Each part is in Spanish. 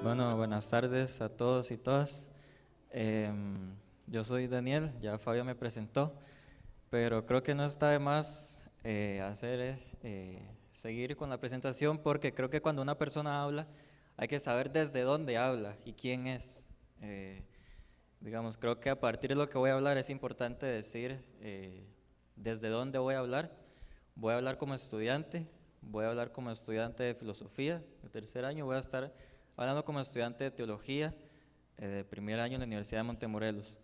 Bueno, buenas tardes a todos y todas. Yo soy Daniel, ya Fabio me presentó, pero creo que no está de más seguir con la presentación, porque creo que cuando una persona habla hay que saber desde dónde habla y quién es. Eh, Creo que a partir de lo que voy a hablar es importante decir desde dónde voy a hablar. Voy a hablar como estudiante, voy a hablar como estudiante de filosofía de tercer año, voy a estar hablando como estudiante de teología de primer año en la Universidad de Montemorelos.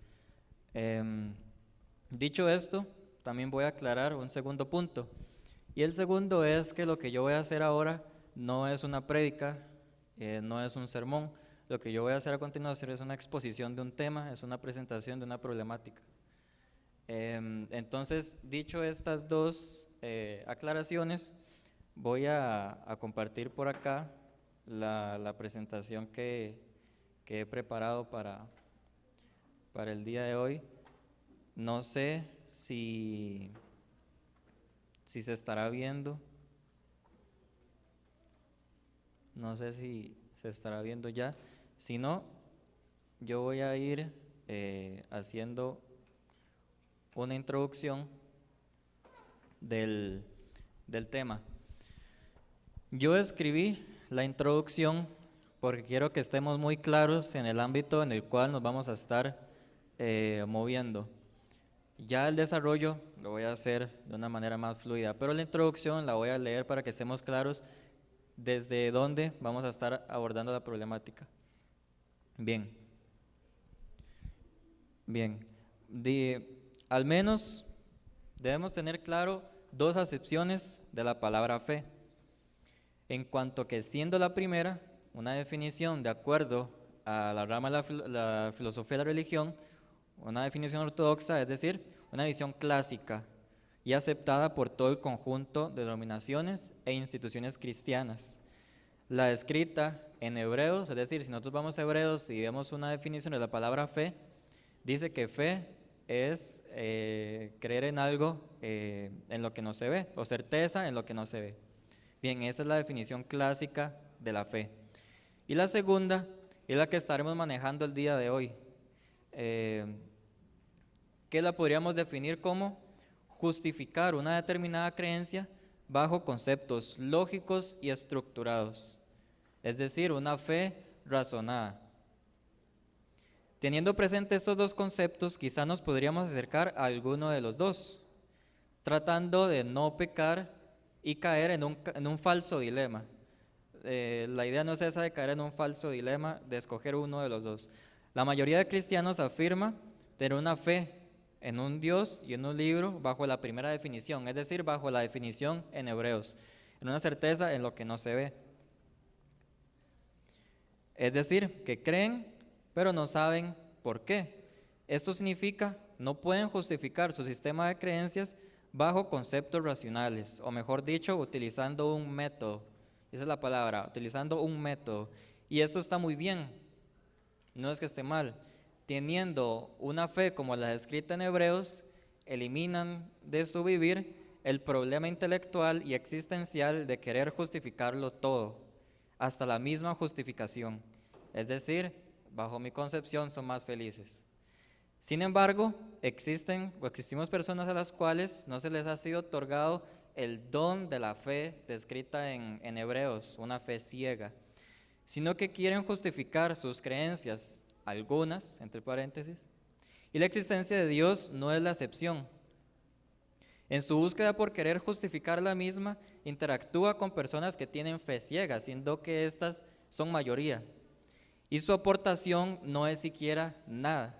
Dicho esto, también voy a aclarar un segundo punto. Y el segundo es que lo que yo voy a hacer ahora no es una prédica, no es un sermón. Lo que yo voy a hacer a continuación es una exposición de un tema, es una presentación de una problemática. Entonces, dicho estas dos aclaraciones, voy a compartir por acá la presentación que he preparado para el día de hoy. No sé si se estará viendo, no sé si se estará viendo ya. Si no, yo voy a ir haciendo una introducción del tema. Yo escribí la introducción porque quiero que estemos muy claros en el ámbito en el cual nos vamos a estar moviendo. Ya el desarrollo lo voy a hacer de una manera más fluida, pero la introducción la voy a leer para que estemos claros desde dónde vamos a estar abordando la problemática. Bien. Al menos debemos tener claro dos acepciones de la palabra fe. En cuanto que siendo la primera una definición de acuerdo a la rama de la filosofía de la religión, una definición ortodoxa, es decir, una visión clásica y aceptada por todo el conjunto de denominaciones e instituciones cristianas. La escrita en Hebreos, es decir, si nosotros vamos a Hebreos y vemos una definición de la palabra fe, dice que fe es creer en algo en lo que no se ve, o certeza en lo que no se ve. Bien, esa es la definición clásica de la fe. Y la segunda es la que estaremos manejando el día de hoy, que la podríamos definir como justificar una determinada creencia bajo conceptos lógicos y estructurados, es decir, una fe razonada. Teniendo presente estos dos conceptos, quizá nos podríamos acercar a alguno de los dos, tratando de no pecar y caer en un falso dilema. La idea no es esa de caer en un falso dilema, de escoger uno de los dos. La mayoría de cristianos afirma tener una fe en un Dios y en un libro bajo la primera definición, es decir, bajo la definición en Hebreos, en una certeza en lo que no se ve. Es decir, que creen, pero no saben por qué. Esto significa no pueden justificar su sistema de creencias bajo conceptos racionales, o mejor dicho, utilizando un método. Esa es la palabra, utilizando un método. Y esto está muy bien, no es que esté mal. Teniendo una fe como la descrita en Hebreos, eliminan de su vivir el problema intelectual y existencial de querer justificarlo todo, hasta la misma justificación. Es decir, bajo mi concepción, son más felices. Sin embargo, existimos personas a las cuales no se les ha sido otorgado el don de la fe descrita en Hebreos, una fe ciega, sino que quieren justificar sus creencias, algunas, entre paréntesis, y la existencia de Dios no es la excepción. En su búsqueda por querer justificar la misma, interactúa con personas que tienen fe ciega, siendo que éstas son mayoría, y su aportación no es siquiera nada.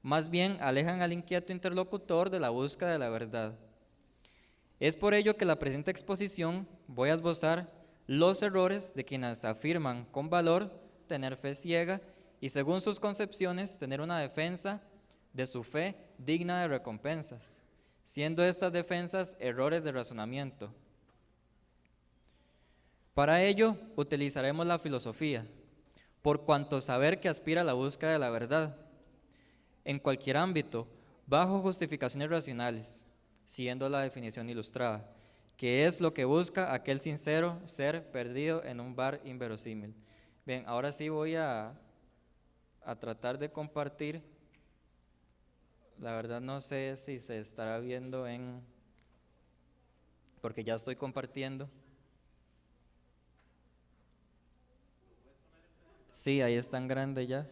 Más bien alejan al inquieto interlocutor de la búsqueda de la verdad. Es por ello que la presente exposición voy a esbozar los errores de quienes afirman con valor tener fe ciega y, según sus concepciones, tener una defensa de su fe digna de recompensas, siendo estas defensas errores de razonamiento. Para ello utilizaremos la filosofía, por cuanto saber que aspira a la búsqueda de la verdad, en cualquier ámbito, bajo justificaciones racionales, siguiendo la definición ilustrada, que es lo que busca aquel sincero ser perdido en un bar inverosímil. Bien, ahora sí voy a tratar de compartir. La verdad no sé si se estará viendo porque ya estoy compartiendo. Sí, ahí está en grande ya.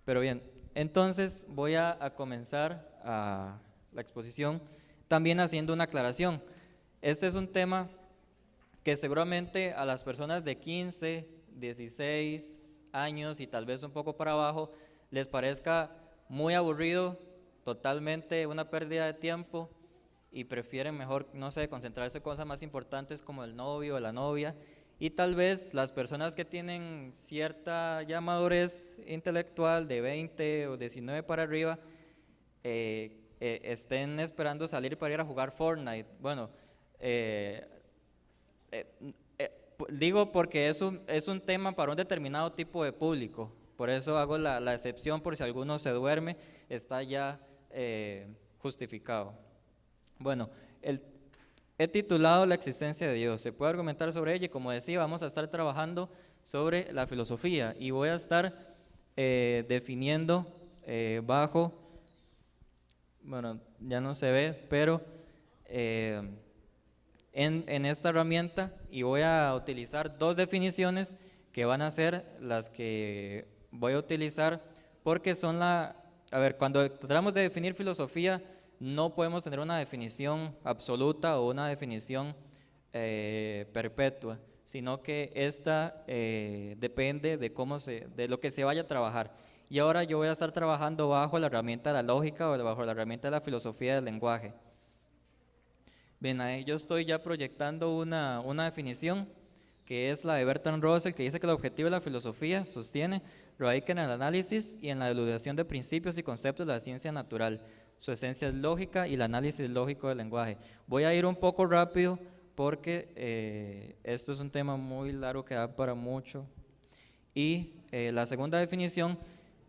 Pero bien, entonces voy a comenzar la exposición también haciendo una aclaración. Este es un tema que seguramente a las personas de 15, 16 años y tal vez un poco para abajo les parezca muy aburrido, totalmente una pérdida de tiempo y prefieren mejor, no sé, concentrarse en cosas más importantes como el novio o la novia. Y tal vez las personas que tienen cierta ya madurez intelectual de 20 o 19 para arriba estén esperando salir para ir a jugar Fortnite. Bueno, eh, digo porque es un tema para un determinado tipo de público, por eso hago la excepción por si alguno se duerme, está ya justificado. Bueno, he titulado La existencia de Dios, se puede argumentar sobre ella y como decía vamos a estar trabajando sobre la filosofía y voy a estar definiendo bajo, bueno ya no se ve, pero en esta herramienta y voy a utilizar dos definiciones que van a ser las que voy a utilizar porque son a ver, cuando tratamos de definir filosofía no podemos tener una definición absoluta o una definición perpetua, sino que esta depende de lo que se vaya a trabajar. Y ahora yo voy a estar trabajando bajo la herramienta de la lógica o bajo la herramienta de la filosofía del lenguaje. Bien, ahí yo estoy ya proyectando una definición que es la de Bertrand Russell, que dice que el objetivo de la filosofía, sostiene, radica en el análisis y en la elucidación de principios y conceptos de la ciencia natural. Su esencia es lógica y el análisis lógico del lenguaje. Voy a ir un poco rápido porque esto es un tema muy largo que da para mucho. Y la segunda definición,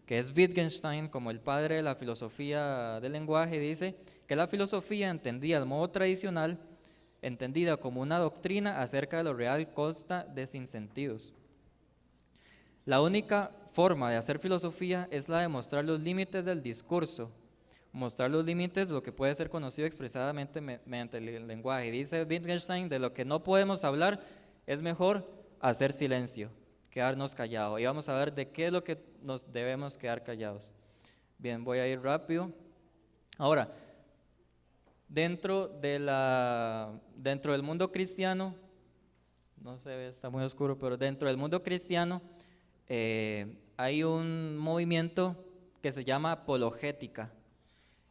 que es Wittgenstein como el padre de la filosofía del lenguaje, dice que la filosofía entendida de modo tradicional, entendida como una doctrina acerca de lo real, consta de sinsentidos. La única forma de hacer filosofía es la de mostrar los límites del discurso, mostrar los límites de lo que puede ser conocido expresadamente mediante el lenguaje. Dice Wittgenstein, de lo que no podemos hablar es mejor hacer silencio, quedarnos callados. Y vamos a ver de qué es lo que nos debemos quedar callados. Bien, voy a ir rápido. Ahora, dentro del mundo cristiano, no se ve, está muy oscuro, pero dentro del mundo cristiano hay un movimiento que se llama apologética.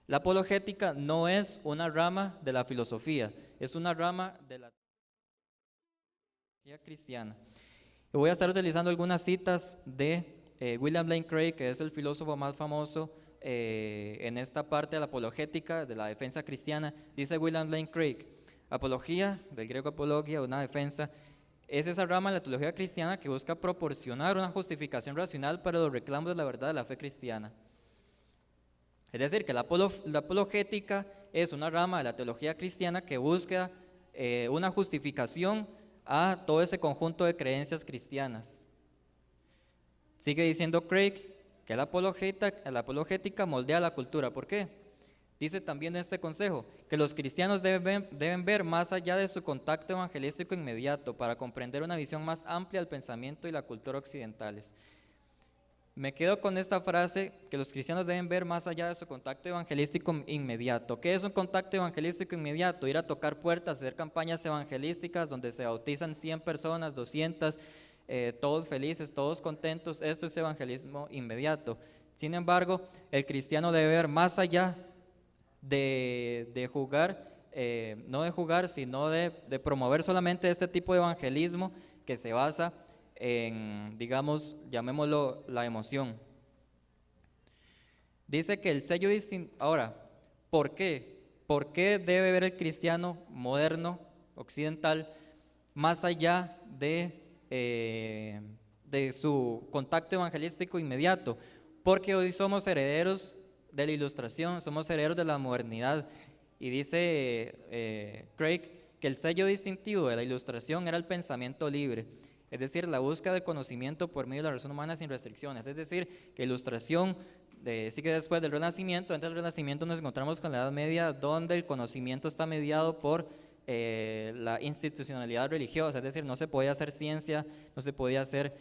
La apologética no es una rama de la filosofía, es una rama de la teología cristiana. Y voy a estar utilizando algunas citas de William Lane Craig, que es el filósofo más famoso en esta parte de la apologética, de la defensa cristiana. Dice William Lane Craig, apología, del griego apologia, una defensa, es esa rama de la teología cristiana que busca proporcionar una justificación racional para los reclamos de la verdad de la fe cristiana. Es decir, que la apologética es una rama de la teología cristiana que busca una justificación a todo ese conjunto de creencias cristianas. Sigue diciendo Craig que la apologética moldea la cultura. ¿Por qué? Dice también en este consejo que los cristianos deben ver más allá de su contacto evangelístico inmediato para comprender una visión más amplia del pensamiento y la cultura occidentales. Me quedo con esta frase, que los cristianos deben ver más allá de su contacto evangelístico inmediato. ¿Qué es un contacto evangelístico inmediato? Ir a tocar puertas, hacer campañas evangelísticas donde se bautizan 100 personas, 200, todos felices, todos contentos. Esto es evangelismo inmediato. Sin embargo, el cristiano debe ver más allá de jugar, no de jugar, sino de promover solamente este tipo de evangelismo que se basa en, digamos, llamémoslo la emoción. Dice que el sello distintivo. Ahora, ¿por qué? ¿Por qué debe ver el cristiano moderno, occidental, más allá de su contacto evangelístico inmediato? Porque hoy somos herederos de la ilustración, somos herederos de la modernidad. Y dice Craig que el sello distintivo de la ilustración era el pensamiento libre. es decir, la búsqueda del conocimiento por medio de la razón humana sin restricciones, es decir, que ilustración, sí que después del Renacimiento, antes del Renacimiento nos encontramos con la Edad Media, donde el conocimiento está mediado por la institucionalidad religiosa, es decir, no se podía hacer ciencia, no se podía hacer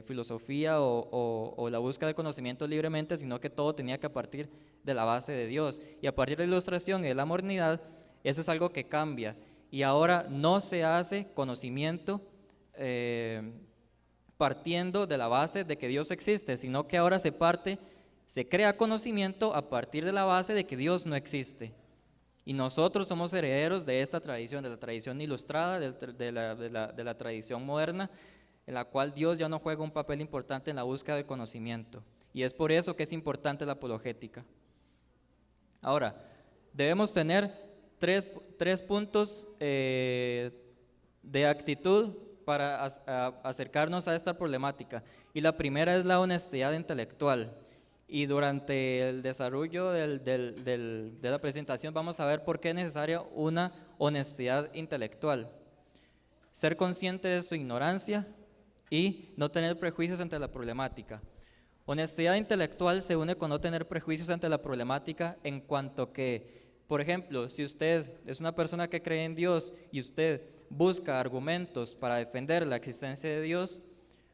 filosofía o la búsqueda del conocimiento libremente, sino que todo tenía que partir de la base de Dios. Y a partir de la ilustración y de la modernidad, eso es algo que cambia. Y ahora no se hace conocimiento partiendo de la base de que Dios existe, sino que ahora se crea conocimiento a partir de la base de que Dios no existe. Y nosotros somos herederos de esta tradición, de la tradición ilustrada, de la tradición moderna, en la cual Dios ya no juega un papel importante en la búsqueda del conocimiento. Y es por eso que es importante la apologética. Ahora, debemos tener tres puntos de actitud para acercarnos a esta problemática. Y la primera es la honestidad intelectual. Y durante el desarrollo de la presentación vamos a ver por qué es necesaria una honestidad intelectual. Ser consciente de su ignorancia y no tener prejuicios ante la problemática. Honestidad intelectual se une con no tener prejuicios ante la problemática en cuanto que, por ejemplo, si usted es una persona que cree en Dios y usted busca argumentos para defender la existencia de Dios,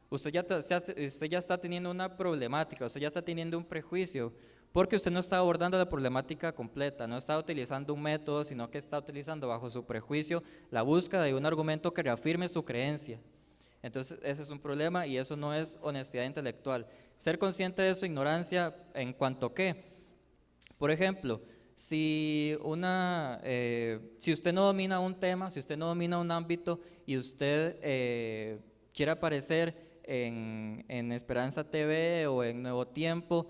usted ya está teniendo una problemática, usted ya está teniendo un prejuicio, porque usted no está abordando la problemática completa, no está utilizando un método, sino que está utilizando bajo su prejuicio la búsqueda de un argumento que reafirme su creencia. Entonces ese es un problema y eso no es honestidad intelectual. Ser consciente de su ignorancia en cuanto que, por ejemplo, si usted no domina un tema, si usted no domina un ámbito y usted quiere aparecer en Esperanza TV o en Nuevo Tiempo,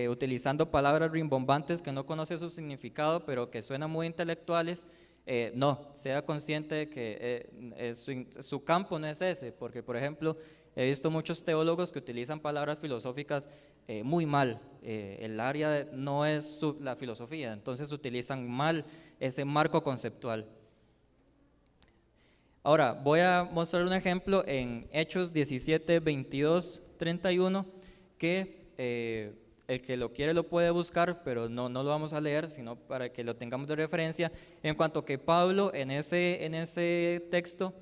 utilizando palabras rimbombantes que no conoce su significado, pero que suenan muy intelectuales, no, sea consciente de que su campo no es ese, porque por ejemplo, he visto muchos teólogos que utilizan palabras filosóficas muy mal, el área no es la filosofía, entonces utilizan mal ese marco conceptual. Ahora, voy a mostrar un ejemplo en Hechos 17, 22, 31, que el que lo quiere lo puede buscar, pero no lo vamos a leer, sino para que lo tengamos de referencia, en cuanto que Pablo en ese texto,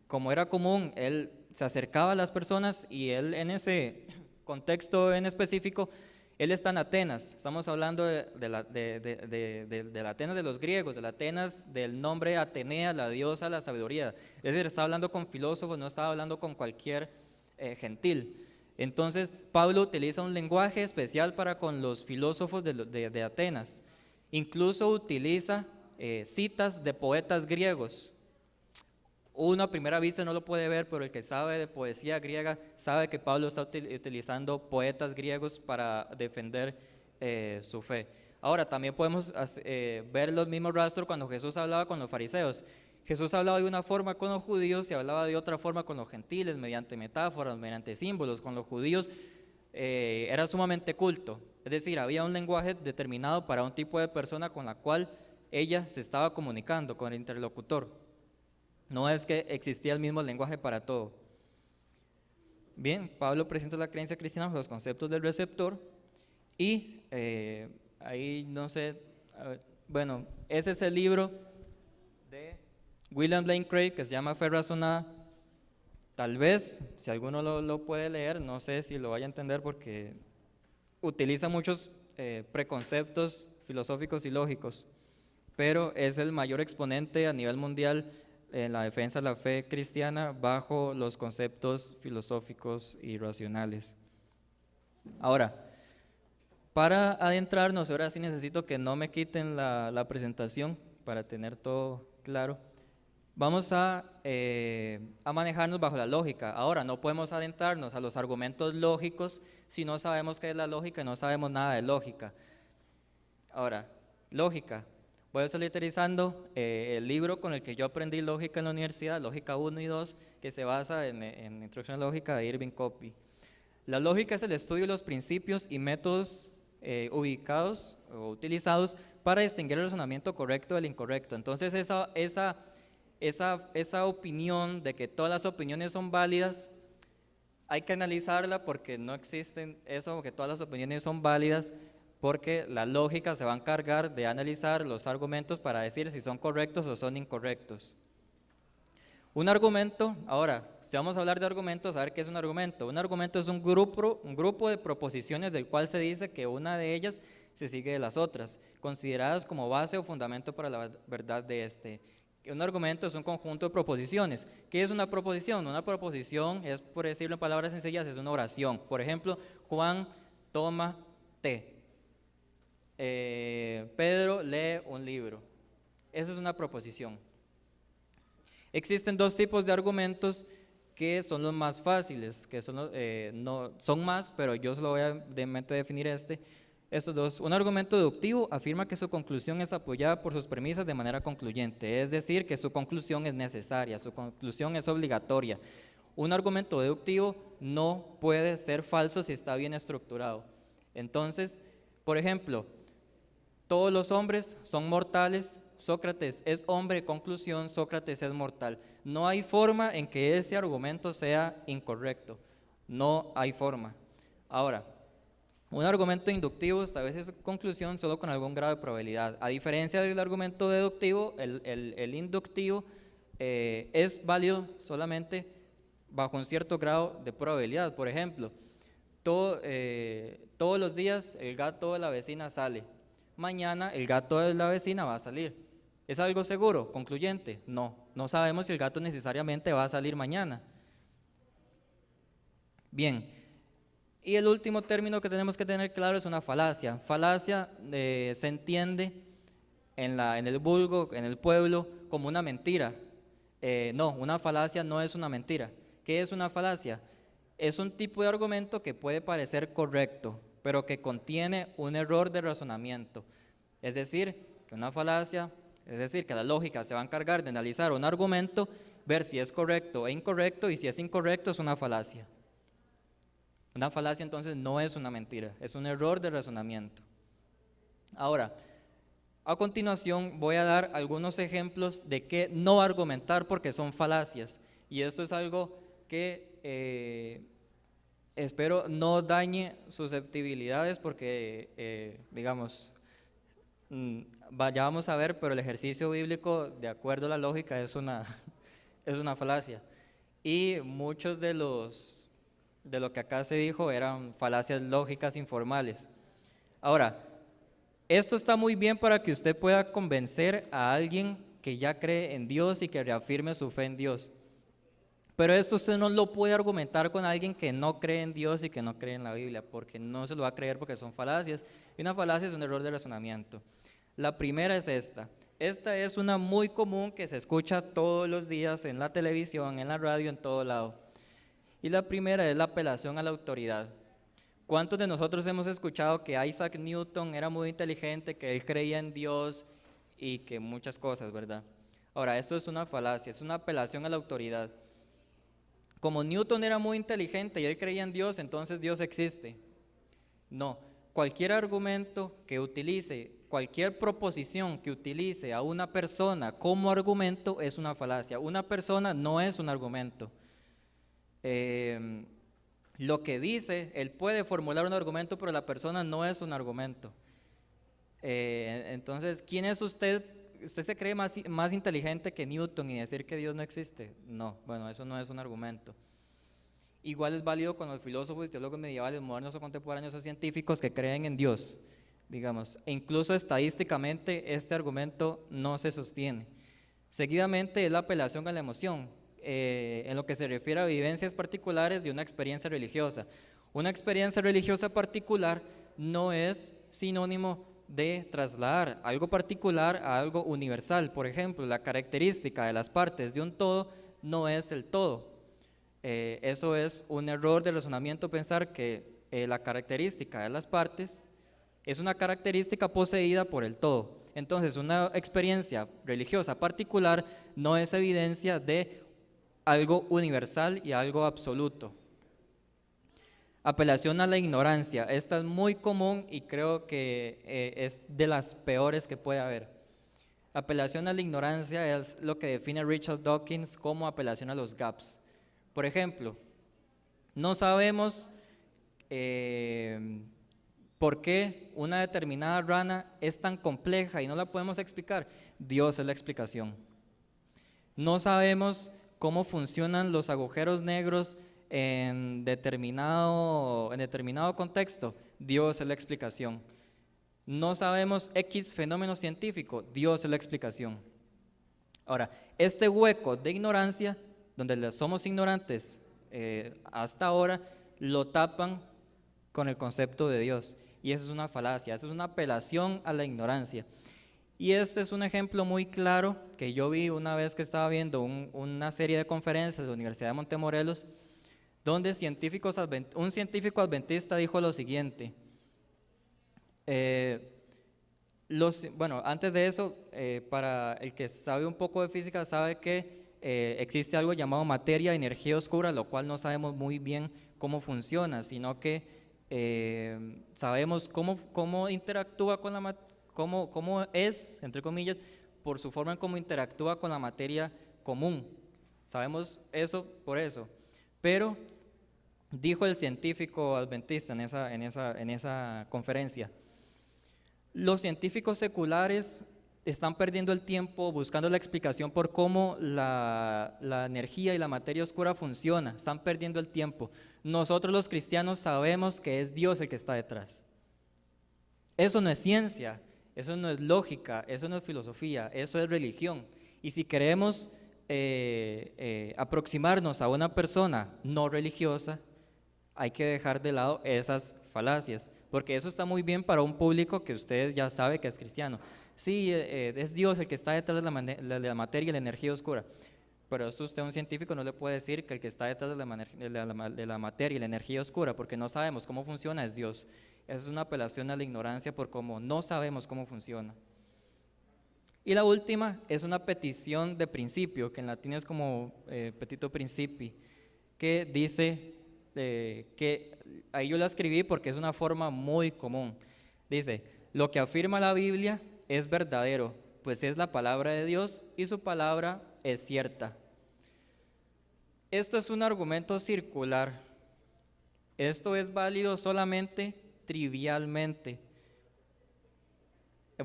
como era común, él se acercaba a las personas y él en ese contexto en específico, él está en Atenas, estamos hablando de la Atenas de los griegos, de la Atenas del nombre Atenea, la diosa de la sabiduría. Es decir, estaba hablando con filósofos, no estaba hablando con cualquier gentil. Entonces, Pablo utiliza un lenguaje especial para con los filósofos de Atenas. Incluso utiliza citas de poetas griegos. Uno a primera vista no lo puede ver, pero el que sabe de poesía griega sabe que Pablo está utilizando poetas griegos para defender su fe. Ahora, también podemos ver los mismos rastros cuando Jesús hablaba con los fariseos. Jesús hablaba de una forma con los judíos y hablaba de otra forma con los gentiles, mediante metáforas, mediante símbolos. Con los judíos era sumamente culto, es decir, había un lenguaje determinado para un tipo de persona con la cual ella se estaba comunicando con el interlocutor. No es que existía el mismo lenguaje para todo. Bien, Pablo presenta la creencia cristiana bajo los conceptos del receptor y ahí no sé, bueno, ese es el libro de William Lane Craig que se llama Fe Razonada. Tal vez, si alguno lo puede leer, no sé si lo vaya a entender porque utiliza muchos preconceptos filosóficos y lógicos, pero es el mayor exponente a nivel mundial en la defensa de la fe cristiana bajo los conceptos filosóficos y racionales. Ahora, para adentrarnos, ahora sí necesito que no me quiten la presentación para tener todo claro. Vamos a manejarnos bajo la lógica. Ahora, no podemos adentrarnos a los argumentos lógicos si no sabemos qué es la lógica y no sabemos nada de lógica. Ahora, lógica. Voy a estar utilizando el libro con el que yo aprendí lógica en la universidad, Lógica 1 y 2, que se basa en Introducción a la Lógica de Irving Copy. La lógica es el estudio de los principios y métodos ubicados o utilizados para distinguir el razonamiento correcto del incorrecto. Entonces, esa esa opinión de que todas las opiniones son válidas, hay que analizarla porque no existen eso, que todas las opiniones son válidas, porque la lógica se va a encargar de analizar los argumentos para decir si son correctos o son incorrectos. Un argumento, ahora, si vamos a hablar de argumentos, a ver qué es un argumento. Un argumento es un grupo de proposiciones del cual se dice que una de ellas se sigue de las otras, consideradas como base o fundamento para la verdad de este. Un argumento es un conjunto de proposiciones. ¿Qué es una proposición? Una proposición es, por decirlo en palabras sencillas, es una oración. Por ejemplo, Juan toma té. Pedro lee un libro. Eso es una proposición. Existen dos tipos de argumentos que son los más fáciles, que son, no, son más, pero yo solo voy a definir estos dos. Un argumento deductivo afirma que su conclusión es apoyada por sus premisas de manera concluyente, es decir, que su conclusión es necesaria, su conclusión es obligatoria. Un argumento deductivo no puede ser falso si está bien estructurado. Entonces, por ejemplo, todos los hombres son mortales, Sócrates es hombre, conclusión, Sócrates es mortal. No hay forma en que ese argumento sea incorrecto, no hay forma. Ahora, un argumento inductivo establece su conclusión solo con algún grado de probabilidad. A diferencia del argumento deductivo, el inductivo es válido solamente bajo un cierto grado de probabilidad. Por ejemplo, todos los días el gato de la vecina sale. Mañana el gato de la vecina va a salir. ¿Es algo seguro, concluyente? No, no sabemos si el gato necesariamente va a salir mañana. Bien, y el último término que tenemos que tener claro es una falacia. Falacia se entiende en el vulgo, en el pueblo, como una mentira. No, una falacia no es una mentira. ¿Qué es una falacia? Es un tipo de argumento que puede parecer correcto, pero que contiene un error de razonamiento. Es decir, que una falacia, es decir, que la lógica se va a encargar de analizar un argumento, ver si es correcto e incorrecto, y si es incorrecto es una falacia. Una falacia entonces no es una mentira, es un error de razonamiento. Ahora, a continuación voy a dar algunos ejemplos de qué no argumentar porque son falacias, y esto es algo que espero no dañe susceptibilidades porque, digamos, ya vamos a ver, pero el ejercicio bíblico, de acuerdo a la lógica, es una falacia. Y muchos de lo que acá se dijo eran falacias lógicas informales. Ahora, esto está muy bien para que usted pueda convencer a alguien que ya cree en Dios y que reafirme su fe en Dios. Pero esto usted no lo puede argumentar con alguien que no cree en Dios y que no cree en la Biblia, porque no se lo va a creer porque son falacias. Y una falacia es un error de razonamiento. La primera es esta. Esta es una muy común que se escucha todos los días en la televisión, en la radio, en todo lado. Y la primera es la apelación a la autoridad. ¿Cuántos de nosotros hemos escuchado que Isaac Newton era muy inteligente, que él creía en Dios y que muchas cosas, ¿verdad? Ahora, esto es una falacia, es una apelación a la autoridad. Como Newton era muy inteligente y él creía en Dios, entonces Dios existe. No, cualquier argumento que utilice, cualquier proposición que utilice a una persona como argumento es una falacia. Una persona no es un argumento. Lo que dice, él puede formular un argumento, pero la persona no es un argumento. Entonces, ¿quién es usted? ¿Usted se cree más inteligente que Newton y decir que Dios no existe? No, bueno, eso no es un argumento. Igual es válido con los filósofos y teólogos medievales, modernos o contemporáneos o científicos que creen en Dios, digamos. E incluso estadísticamente este argumento no se sostiene. Seguidamente es la apelación a la emoción, en lo que se refiere a vivencias particulares de una experiencia religiosa. Una experiencia religiosa particular no es sinónimo de trasladar algo particular a algo universal. Por ejemplo, la característica de las partes de un todo no es el todo. Eso es un error de razonamiento pensar que la característica de las partes es una característica poseída por el todo. Entonces, una experiencia religiosa particular no es evidencia de algo universal y algo absoluto. Apelación a la ignorancia. Esta es muy común y creo que es de las peores que puede haber. Apelación a la ignorancia es lo que define Richard Dawkins como apelación a los gaps. Por ejemplo, no sabemos por qué una determinada rana es tan compleja y no la podemos explicar. Dios es la explicación. No sabemos cómo funcionan los agujeros negros en determinado contexto. Dios es la explicación. No sabemos X fenómeno científico. Dios es la explicación. Ahora, este hueco de ignorancia, donde somos ignorantes hasta ahora, lo tapan con el concepto de Dios. Y eso es una falacia, eso es una apelación a la ignorancia. Y este es un ejemplo muy claro que yo vi una vez que estaba viendo una serie de conferencias de la Universidad de Montemorelos, donde un científico adventista dijo lo siguiente. Bueno, antes de eso, para el que sabe un poco de física, sabe que existe algo llamado materia, energía oscura, lo cual no sabemos muy bien cómo funciona, sino que sabemos cómo interactúa con la materia, cómo es, entre comillas, por su forma en cómo interactúa con la materia común. Sabemos eso por eso. Pero dijo el científico adventista en esa conferencia: los científicos seculares están perdiendo el tiempo buscando la explicación por cómo la energía y la materia oscura funciona. Están perdiendo el tiempo. Nosotros los cristianos sabemos que es Dios el que está detrás. Eso no es ciencia, eso no es lógica, eso no es filosofía, eso es religión. Y si queremos aproximarnos a una persona no religiosa, hay que dejar de lado esas falacias, porque eso está muy bien para un público que usted ya sabe que es cristiano. Sí, es Dios el que está detrás de la materia y la energía oscura, pero eso usted, un científico, no le puede decir que el que está detrás de la materia y la energía oscura, porque no sabemos cómo funciona, es Dios. Esa es una apelación a la ignorancia por cómo no sabemos cómo funciona. Y la última es una petición de principio, que en latín es como petito principi, que dice que ahí yo la escribí porque es una forma muy común. Dice: lo que afirma la Biblia es verdadero, pues es la palabra de Dios y su palabra es cierta. Esto es un argumento circular. Esto es válido solamente trivialmente.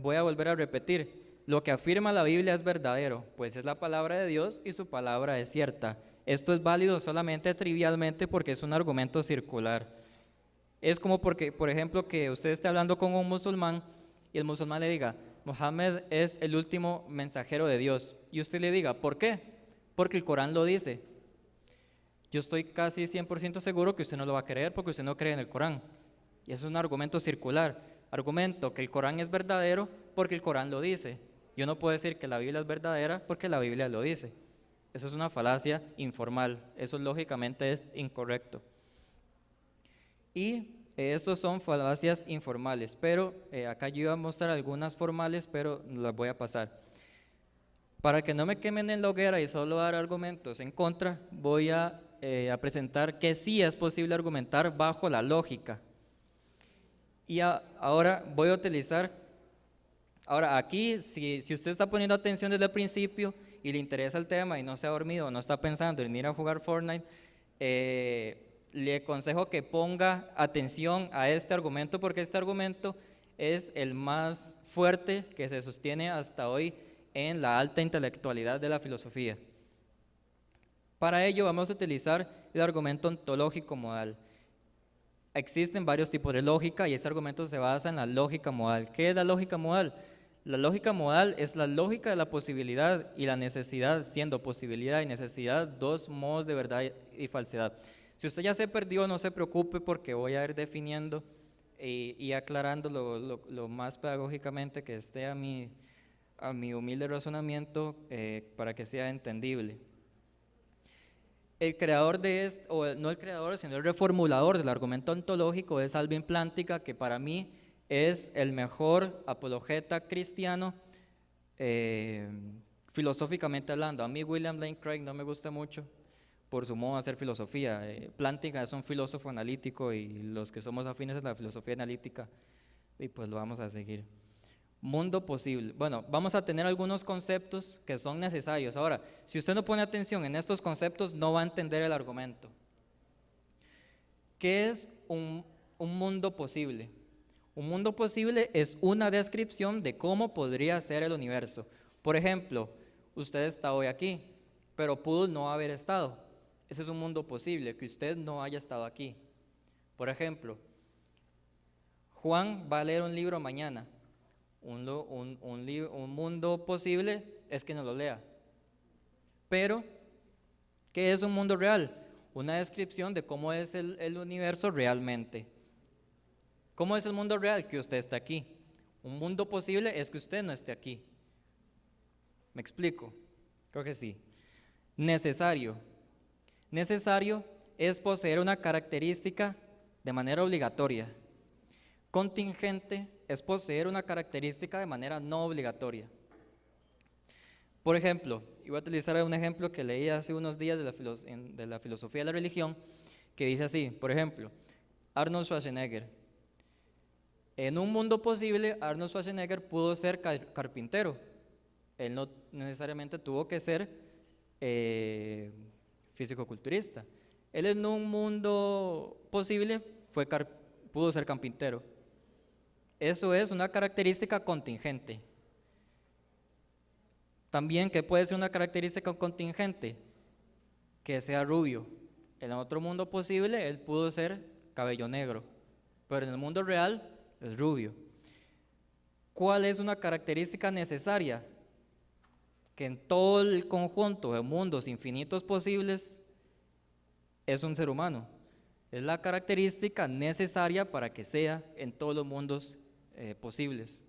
Voy a volver a repetir: lo que afirma la Biblia es verdadero, pues es la palabra de Dios y su palabra es cierta. Esto es válido solamente trivialmente porque es un argumento circular. Es como porque, por ejemplo, que usted esté hablando con un musulmán y el musulmán le diga: Mohammed es el último mensajero de Dios. Y usted le diga: ¿por qué? Porque el Corán lo dice. Yo estoy casi 100% seguro que usted no lo va a creer porque usted no cree en el Corán. Y eso es un argumento circular. Argumento que el Corán es verdadero porque el Corán lo dice. Yo no puedo decir que la Biblia es verdadera porque la Biblia lo dice. Eso es una falacia informal. Eso lógicamente es incorrecto. Y estos son falacias informales, pero acá yo iba a mostrar algunas formales, pero las voy a pasar. Para que no me quemen en la hoguera y solo dar argumentos en contra, voy a presentar que sí es posible argumentar bajo la lógica. Y ahora voy a utilizar, aquí, si usted está poniendo atención desde el principio y le interesa el tema y no se ha dormido, no está pensando en ir a jugar Fortnite, le aconsejo que ponga atención a este argumento, porque este argumento es el más fuerte que se sostiene hasta hoy en la alta intelectualidad de la filosofía. Para ello vamos a utilizar el argumento ontológico modal. Existen varios tipos de lógica y este argumento se basa en la lógica modal. ¿Qué es la lógica modal? La lógica modal es la lógica de la posibilidad y la necesidad, siendo posibilidad y necesidad dos modos de verdad y falsedad. Si usted ya se perdió, no se preocupe porque voy a ir definiendo y aclarando lo más pedagógicamente que esté a mi humilde razonamiento para que sea entendible. El creador de esto, o no el creador, sino el reformulador del argumento ontológico es Alvin Plantinga, que para mí es el mejor apologeta cristiano filosóficamente hablando. A mí William Lane Craig no me gusta mucho por su modo de hacer filosofía. Plantinga es un filósofo analítico y los que somos afines a la filosofía analítica, y pues lo vamos a seguir. Mundo posible. Bueno, vamos a tener algunos conceptos que son necesarios. Ahora, si usted no pone atención en estos conceptos, no va a entender el argumento. ¿Qué es un mundo posible? Un mundo posible es una descripción de cómo podría ser el universo. Por ejemplo, usted está hoy aquí, pero pudo no haber estado. Ese es un mundo posible, que usted no haya estado aquí. Por ejemplo, Juan va a leer un libro mañana. Un mundo posible es que no lo lea. Pero, ¿qué es un mundo real? Una descripción de cómo es el universo realmente. ¿Cómo es el mundo real? Que usted está aquí. Un mundo posible es que usted no esté aquí. ¿Me explico? Creo que sí. Necesario. Necesario es poseer una característica de manera obligatoria. Contingente es poseer una característica de manera no obligatoria. Por ejemplo, y voy a utilizar un ejemplo que leí hace unos días de la filosofía de la religión, que dice así, por ejemplo, Arnold Schwarzenegger. En un mundo posible, Arnold Schwarzenegger pudo ser carpintero. Él no necesariamente tuvo que ser físico-culturista. Él en un mundo posible pudo ser carpintero. Eso es una característica contingente. También, ¿qué puede ser una característica contingente? Que sea rubio. En otro mundo posible, él pudo ser cabello negro, pero en el mundo real es rubio. ¿Cuál es una característica necesaria? Que en todo el conjunto de mundos infinitos posibles es un ser humano. Es la característica necesaria para que sea en todos los mundos posibles.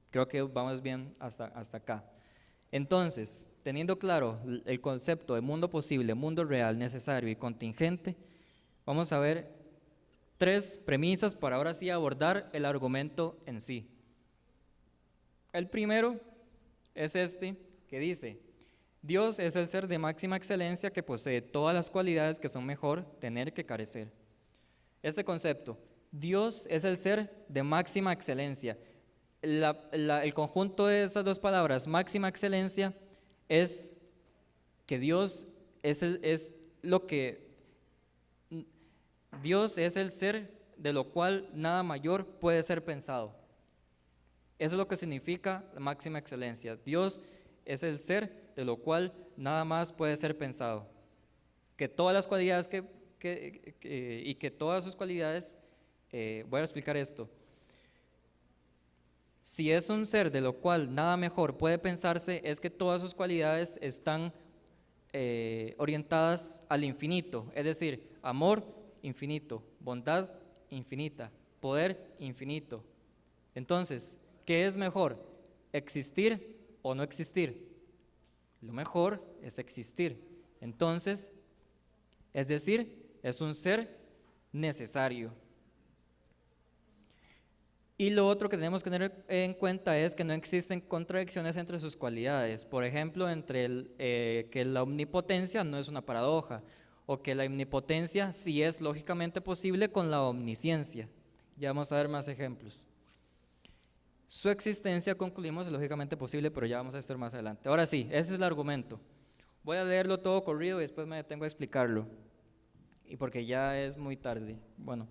Creo que vamos bien hasta acá. Entonces, teniendo claro el concepto de mundo posible, mundo real, necesario y contingente, vamos a ver 3 premisas para ahora sí abordar el argumento en sí. El primero es este, que dice: Dios es el ser de máxima excelencia que posee todas las cualidades que son mejor tener que carecer. Este concepto, Dios es el ser de máxima excelencia. El conjunto de esas 2 palabras, máxima excelencia, es que Dios Dios es el ser de lo cual nada mayor puede ser pensado. Eso es lo que significa la máxima excelencia. Dios es el ser de lo cual nada más puede ser pensado. Que todas las cualidades y que todas sus cualidades, voy a explicar esto. Si es un ser de lo cual nada mejor puede pensarse, es que todas sus cualidades están orientadas al infinito, es decir, amor infinito, bondad infinita, poder infinito. Entonces, ¿qué es mejor? ¿Existir o no existir? Lo mejor es existir. Entonces, es decir, es un ser necesario. Y lo otro que tenemos que tener en cuenta es que no existen contradicciones entre sus cualidades. Por ejemplo, que la omnipotencia no es una paradoja, o que la omnipotencia sí es lógicamente posible con la omnisciencia. Ya vamos a ver más ejemplos. Su existencia, concluimos, es lógicamente posible, pero ya vamos a estar más adelante. Ahora sí, ese es el argumento. Voy a leerlo todo corrido y después me detengo a explicarlo. Y porque ya es muy tarde. Bueno.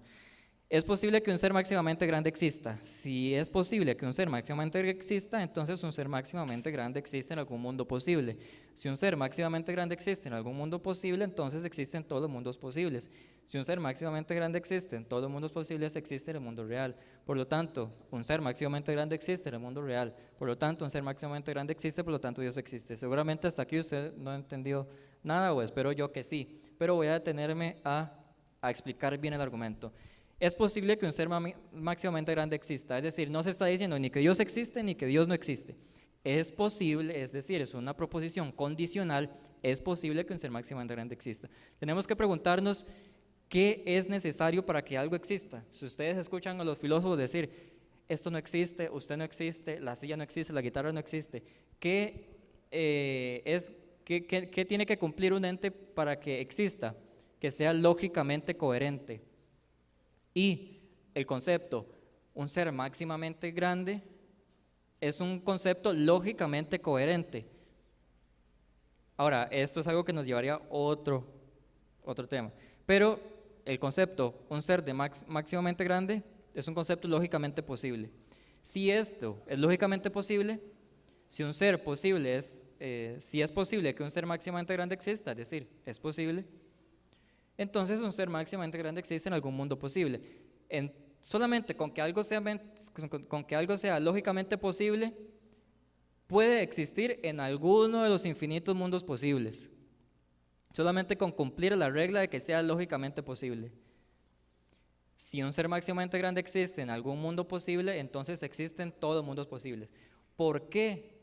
¿Es posible que un ser máximamente grande exista? Si es posible que un ser máximamente grande exista, entonces un ser máximamente grande existe en algún mundo posible. Si un ser máximamente grande existe en algún mundo posible, entonces existe en todos los mundos posibles. Si un ser máximamente grande existe en todos los mundos posibles, existe en el mundo real. Por lo tanto, un ser máximamente grande existe en el mundo real. Por lo tanto, un ser máximamente grande existe, por lo tanto Dios existe. Seguramente hasta aquí usted no ha entendido nada, o espero yo que sí, pero voy a detenerme a explicar bien el argumento. Es posible que un ser máximamente grande exista, es decir, no se está diciendo ni que Dios existe ni que Dios no existe. Es posible, es decir, es una proposición condicional, es posible que un ser máximamente grande exista. Tenemos que preguntarnos qué es necesario para que algo exista. Si ustedes escuchan a los filósofos decir, esto no existe, usted no existe, la silla no existe, la guitarra no existe, ¿qué tiene que cumplir un ente para que exista? Que sea lógicamente coherente. Y el concepto, un ser máximamente grande, es un concepto lógicamente coherente. Ahora, esto es algo que nos llevaría a otro tema, pero el concepto, un ser de máximamente grande, es un concepto lógicamente posible. Si esto es lógicamente posible, si un ser posible si es posible que un ser máximamente grande exista, es decir, es posible, entonces un ser máximamente grande existe en algún mundo posible. Solamente con que algo sea lógicamente posible, puede existir en alguno de los infinitos mundos posibles. Solamente con cumplir la regla de que sea lógicamente posible. Si un ser máximamente grande existe en algún mundo posible, entonces existen todos los mundos posibles. ¿Por qué?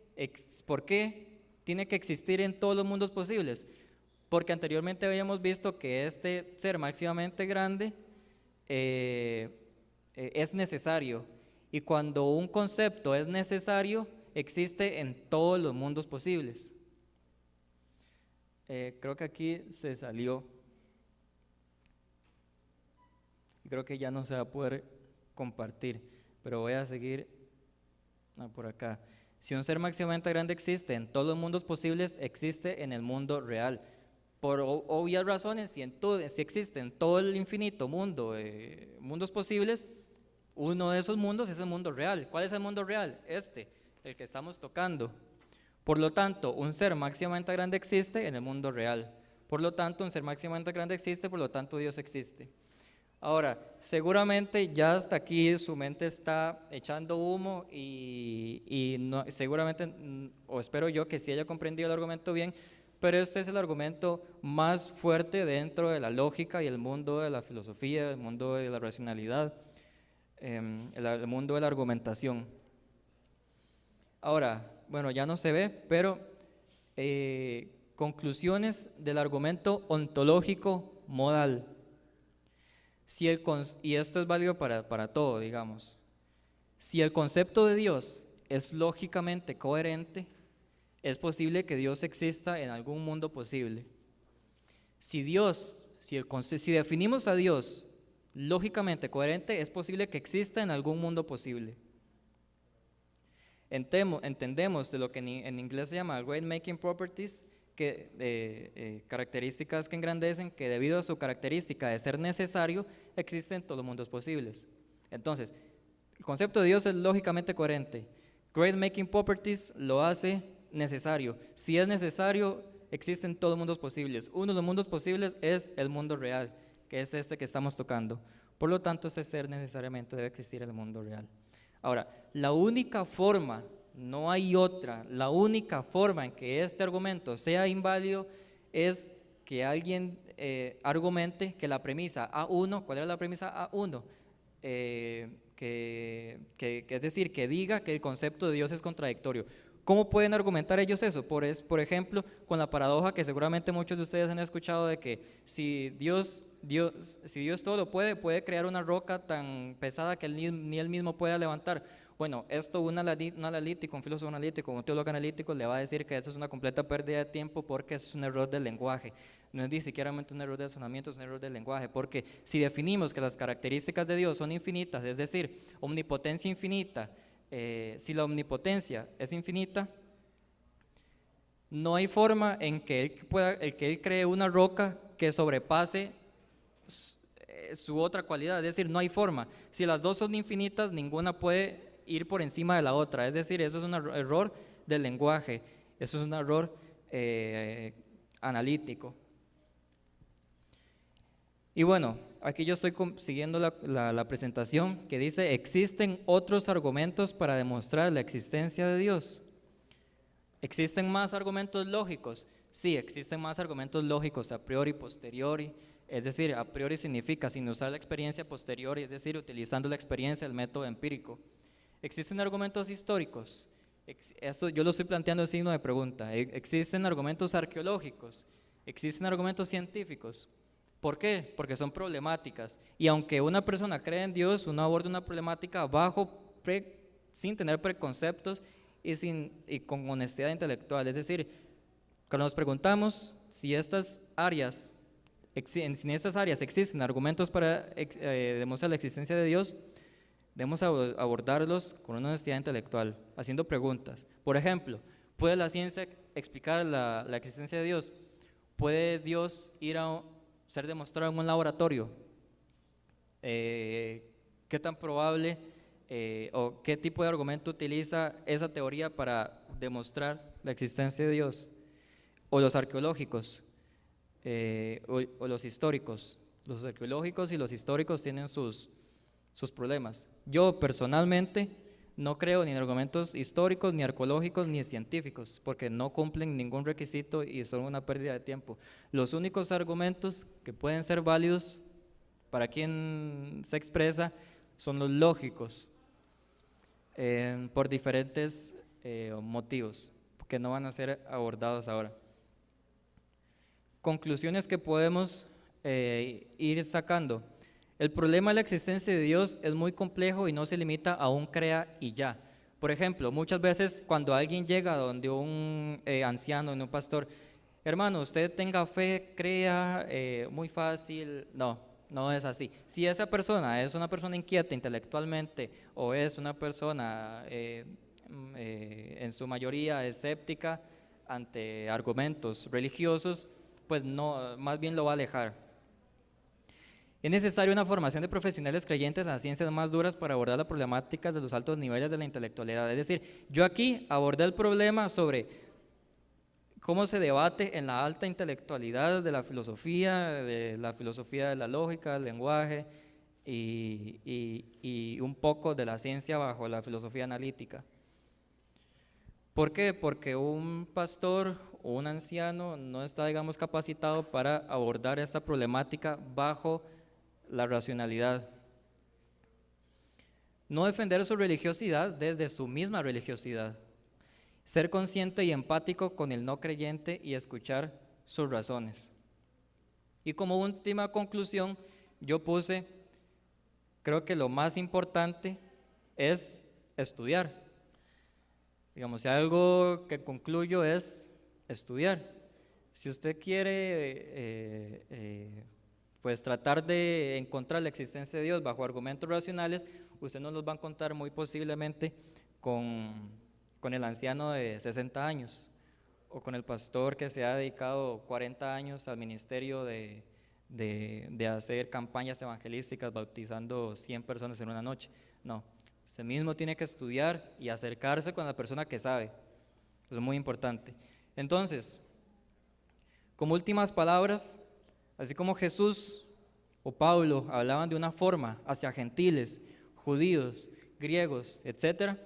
¿Por qué tiene que existir en todos los mundos posibles? Porque anteriormente habíamos visto que este ser máximamente grande es necesario. Y cuando un concepto es necesario, existe en todos los mundos posibles. Creo que aquí se salió. Creo que ya no se va a poder compartir, pero voy a seguir por acá. Si un ser máximamente grande existe en todos los mundos posibles, existe en el mundo real. Por obvias razones, si existe en todo el infinito mundos posibles, uno de esos mundos es el mundo real. ¿Cuál es el mundo real? El que estamos tocando. Por lo tanto, un ser máximamente grande existe en el mundo real. Por lo tanto, un ser máximamente grande existe, por lo tanto, Dios existe. Ahora, seguramente ya hasta aquí su mente está echando humo y no, seguramente, o espero yo que sí haya comprendido el argumento bien, pero este es el argumento más fuerte dentro de la lógica y el mundo de la filosofía, el mundo de la racionalidad, el mundo de la argumentación. Ahora, bueno, ya no se ve, pero conclusiones del argumento ontológico modal. Y esto es válido para todo, digamos. Si el concepto de Dios es lógicamente coherente, es posible que Dios exista en algún mundo posible. Si definimos a Dios lógicamente coherente, es posible que exista en algún mundo posible. Entendemos de lo que en inglés se llama great making properties, características que engrandecen, que debido a su característica de ser necesario, existen todos los mundos posibles. Entonces, el concepto de Dios es lógicamente coherente. Great making properties lo hace necesario. Si es necesario, existen todos los mundos posibles. Uno de los mundos posibles es el mundo real, que es este que estamos tocando. Por lo tanto, ese ser necesariamente debe existir en el mundo real. Ahora, la única forma, no hay otra, la única forma en que este argumento sea inválido es que alguien argumente que la premisa A1, ¿cuál era la premisa A1? Es decir, que diga que el concepto de Dios es contradictorio. ¿Cómo pueden argumentar ellos eso? Por ejemplo, con la paradoja que seguramente muchos de ustedes han escuchado de que si Dios todo lo puede crear una roca tan pesada que ni él mismo pueda levantar. Bueno, esto un analítico, un filósofo analítico, un teólogo analítico le va a decir que eso es una completa pérdida de tiempo porque eso es un error del lenguaje. No es ni siquiera un error de razonamiento, es un error del lenguaje, porque si definimos que las características de Dios son infinitas, es decir, omnipotencia infinita, si la omnipotencia es infinita, no hay forma en que él cree una roca que sobrepase su otra cualidad, es decir, no hay forma. Si las dos son infinitas, ninguna puede ir por encima de la otra, es decir, eso es un error del lenguaje, eso es un error analítico. Y bueno, aquí yo estoy siguiendo la presentación que dice: ¿existen otros argumentos para demostrar la existencia de Dios? ¿Existen más argumentos lógicos? Sí, existen más argumentos lógicos a priori, posteriori. Es decir, a priori significa sin usar la experiencia, posteriori, es decir, utilizando la experiencia, el método empírico. ¿Existen argumentos históricos? Esto yo lo estoy planteando en signo de pregunta. ¿Existen argumentos arqueológicos? ¿Existen argumentos científicos? ¿Por qué? Porque son problemáticas. Y aunque una persona cree en Dios, uno aborda una problemática sin tener preconceptos y con honestidad intelectual. Es decir, cuando nos preguntamos si en estas áreas existen argumentos para demostrar la existencia de Dios, Debemos abordarlos con una honestidad intelectual, haciendo preguntas. Por ejemplo, ¿puede la ciencia explicar la existencia de Dios? ¿Puede Dios ser demostrado en un laboratorio? ¿Qué tan probable o qué tipo de argumento utiliza esa teoría para demostrar la existencia de Dios? O los arqueológicos, o los históricos. Los arqueológicos y los históricos tienen sus problemas. Yo personalmente no creo ni en argumentos históricos, ni arqueológicos, ni científicos, porque no cumplen ningún requisito y son una pérdida de tiempo. Los únicos argumentos que pueden ser válidos para quien se expresa son los lógicos, por diferentes motivos, que no van a ser abordados ahora. Conclusiones que podemos ir sacando. El problema de la existencia de Dios es muy complejo y no se limita a un crea y ya. Por ejemplo, muchas veces cuando alguien llega donde un anciano, un pastor, hermano, usted tenga fe, crea, muy fácil. No es así. Si esa persona es una persona inquieta intelectualmente o es una persona en su mayoría escéptica ante argumentos religiosos, pues no, más bien lo va a alejar. Es necesaria una formación de profesionales creyentes en las ciencias más duras para abordar las problemáticas de los altos niveles de la intelectualidad. Es decir, yo aquí abordé el problema sobre cómo se debate en la alta intelectualidad de la filosofía de la lógica, del lenguaje y un poco de la ciencia bajo la filosofía analítica. ¿Por qué? Porque un pastor o un anciano no está, digamos, capacitado para abordar esta problemática bajo la racionalidad. No defender su religiosidad desde su misma religiosidad. Ser consciente y empático con el no creyente y escuchar sus razones. Y como última conclusión, yo puse, creo que lo más importante es estudiar. Digamos, si algo que concluyo es estudiar. Si usted quiere pues tratar de encontrar la existencia de Dios bajo argumentos racionales, usted no los va a encontrar muy posiblemente con el anciano de 60 años o con el pastor que se ha dedicado 40 años al ministerio de hacer campañas evangelísticas bautizando 100 personas en una noche. No, usted mismo tiene que estudiar y acercarse con la persona que sabe. Eso es muy importante. Entonces, como últimas palabras, así como Jesús o Pablo hablaban de una forma hacia gentiles, judíos, griegos, etc.,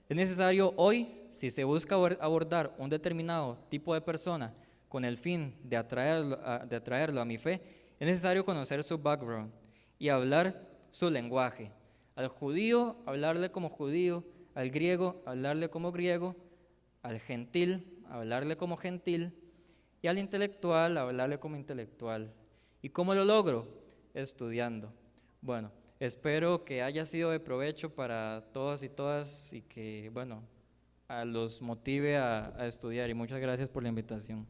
es necesario hoy, si se busca abordar un determinado tipo de persona con el fin de atraerlo a mi fe, es necesario conocer su background y hablar su lenguaje. Al judío, hablarle como judío; al griego, hablarle como griego; al gentil, hablarle como gentil; y al intelectual, hablarle como intelectual. ¿Y cómo lo logro? Estudiando. Bueno, espero que haya sido de provecho para todos y todas y que, bueno, los motive a estudiar. Y muchas gracias por la invitación.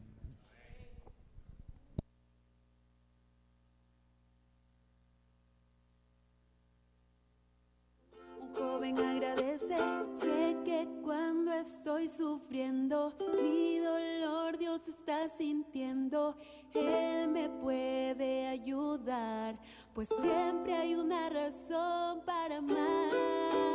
Un joven agradece, sé que cuando estoy sufriendo, mi dolor Dios está sintiendo. Él me puede ayudar, pues siempre hay una razón para amar.